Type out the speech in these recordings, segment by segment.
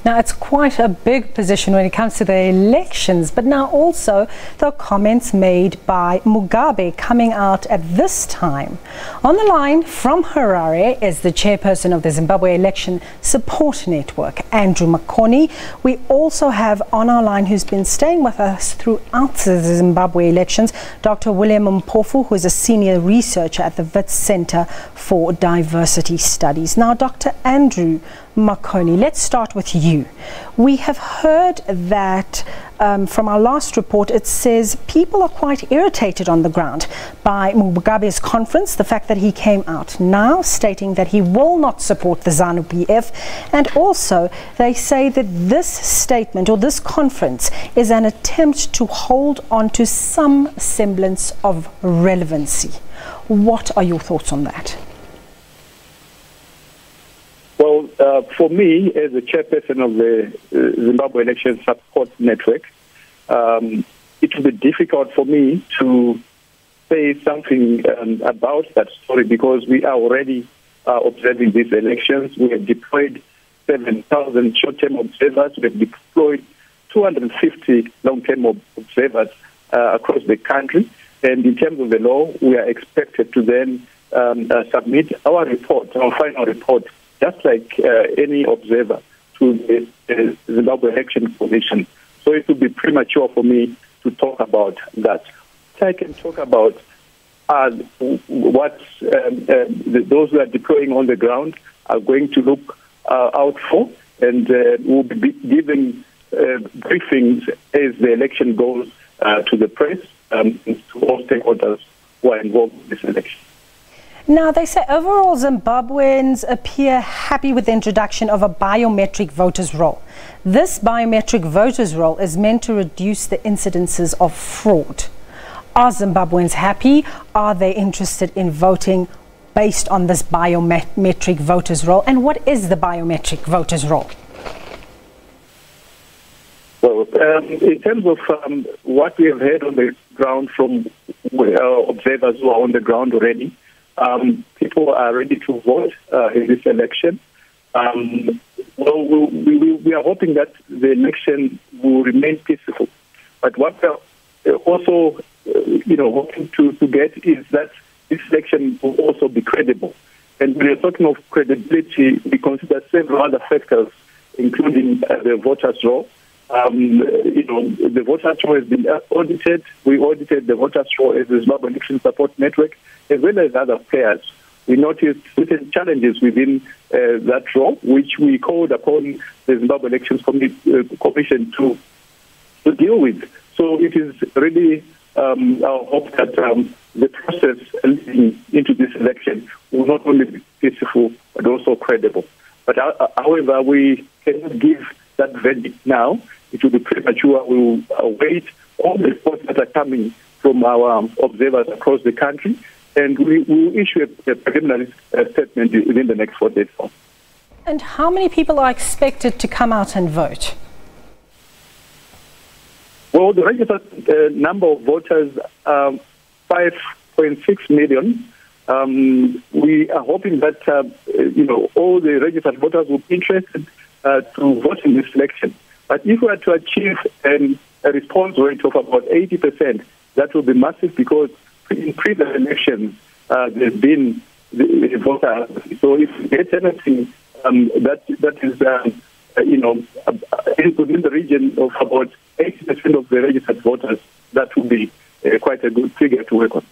Now, it's quite a big position when it comes to the elections, but now also the comments made by Mugabe coming out at this time. On the line from Harare is the chairperson of the Zimbabwe Election Support Network, Andrew Makoni. We also have on our line, who's been staying with us throughout the Zimbabwe elections, Dr. William Mpofu, who is a senior researcher at the Wits Center for Diversity Studies. Now, Dr. Andrew Makoni, let's start with you. We have heard that from our last report, it says people are quite irritated on the ground by Mugabe's conference, the fact that he came out now stating that he will not support the ZANU-PF, and also they say that this statement or this conference is an attempt to hold on to some semblance of relevancy. What are your thoughts on that? Well, for me, as the chairperson of the Zimbabwe Election Support Network, it will be difficult for me to say something about that story because we are already observing these elections. We have deployed 7,000 short-term observers. We have deployed 250 long-term observers across the country. And in terms of the law, we are expected to then submit our report, our final report, just like any observer, to the Zimbabwe Election Commission. So it would be premature for me to talk about that. I can talk about what those who are deploying on the ground are going to look out for, and we'll be giving briefings as the election goes to the press and to all stakeholders who are involved in this election. Now, they say overall Zimbabweans appear happy with the introduction of a biometric voters' roll. This biometric voters' roll is meant to reduce the incidences of fraud. Are Zimbabweans happy? Are they interested in voting based on this biometric voters' roll? And what is the biometric voters' roll? Well, in terms of what we have heard on the ground from observers who are on the ground already, people are ready to vote in this election. Well, we are hoping that the election will remain peaceful. But what we're also, hoping to get is that this election will also be credible. And when we're talking of credibility, we consider several other factors, including the voters' roll. The voters' roll has been audited. We audited the voters' roll as the Zimbabwe Election Support Network, as well as other players. We noticed certain challenges within that role, which we called upon the Zimbabwe Elections Commission to deal with. So it is really our hope that the process leading into this election will not only be peaceful, but also credible. But however, we cannot give that verdict now. It will be premature. We will await all the reports that are coming from our observers across the country, and we will issue a preliminary statement within the next 4 days. And how many people are expected to come out and vote? Well, the registered number of voters are 5.6 million. We are hoping that all the registered voters will be interested to vote in this election. But if we are to achieve a response rate of about 80%, that will be massive because in previous elections, there's been the voter. So if we get anything that is within the region of about 80% of the registered voters, that will be quite a good figure to work on.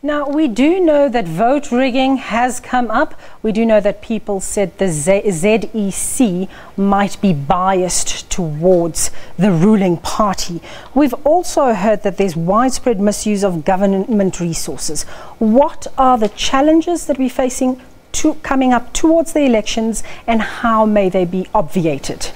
Now, we do know that vote rigging has come up. We do know that people said the ZEC might be biased towards the ruling party. We've also heard that there's widespread misuse of government resources. What are the challenges that we're facing coming up towards the elections, and how may they be obviated?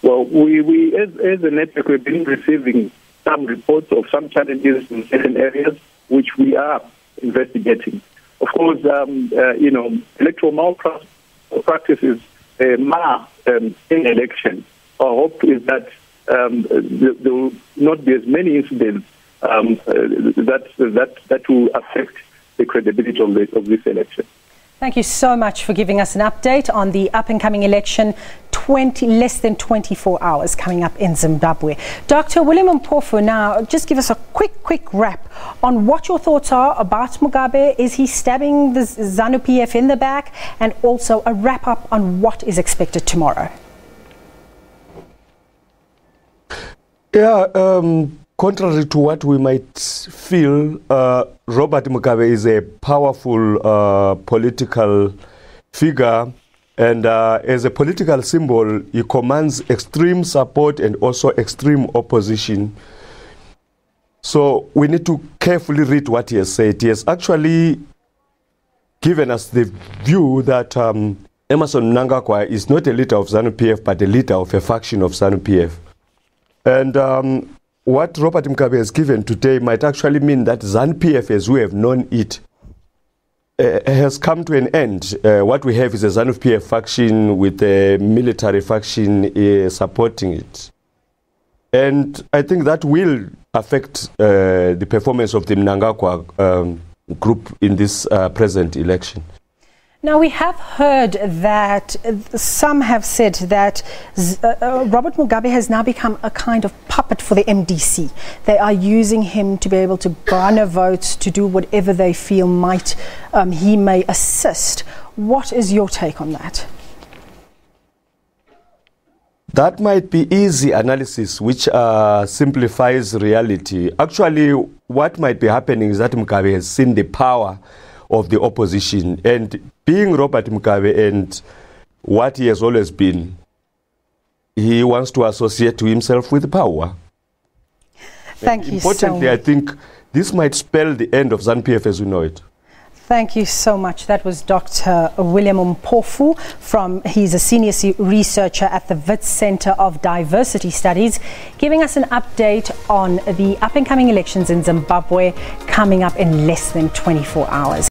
Well, we as a network, we've been receiving some reports of some challenges in certain areas, which we are investigating. Of course, electoral malpractices mar an election. Our hope is that there will not be as many incidents that will affect the credibility of this election. Thank you so much for giving us an update on the up-and-coming election, less than 24 hours coming up in Zimbabwe. Dr. William Mpofu, now just give us a quick wrap on what your thoughts are about Mugabe. Is he stabbing the ZANU-PF in the back? And also a wrap-up on what is expected tomorrow. Yeah, contrary to what we might feel, Robert Mugabe is a powerful political figure, and as a political symbol, he commands extreme support and also extreme opposition. So we need to carefully read what he has said. He has actually given us the view that Emmerson Mnangagwa is not a leader of ZANU-PF, but a leader of a faction of ZANU-PF. And what Robert Mugabe has given today might actually mean that ZANU-PF, as we have known it, has come to an end. What we have is a ZANU-PF faction with a military faction supporting it. And I think that will affect the performance of the Mnangagwa group in this present election. Now, we have heard that some have said that Robert Mugabe has now become a kind of puppet for the MDC. They are using him to be able to garner votes, to do whatever they feel he may assist. What is your take on that? That might be easy analysis, which simplifies reality. Actually, what might be happening is that Mugabe has seen the power of the opposition, and being Robert Mugabe and what he has always been, he wants to associate himself with power. Thank you so much. Importantly, I think this might spell the end of ZANU-PF as we know it. Thank you so much. That was Dr. William Mpofu. He's a senior researcher at the Wits Center of Diversity Studies, giving us an update on the up-and-coming elections in Zimbabwe coming up in less than 24 hours.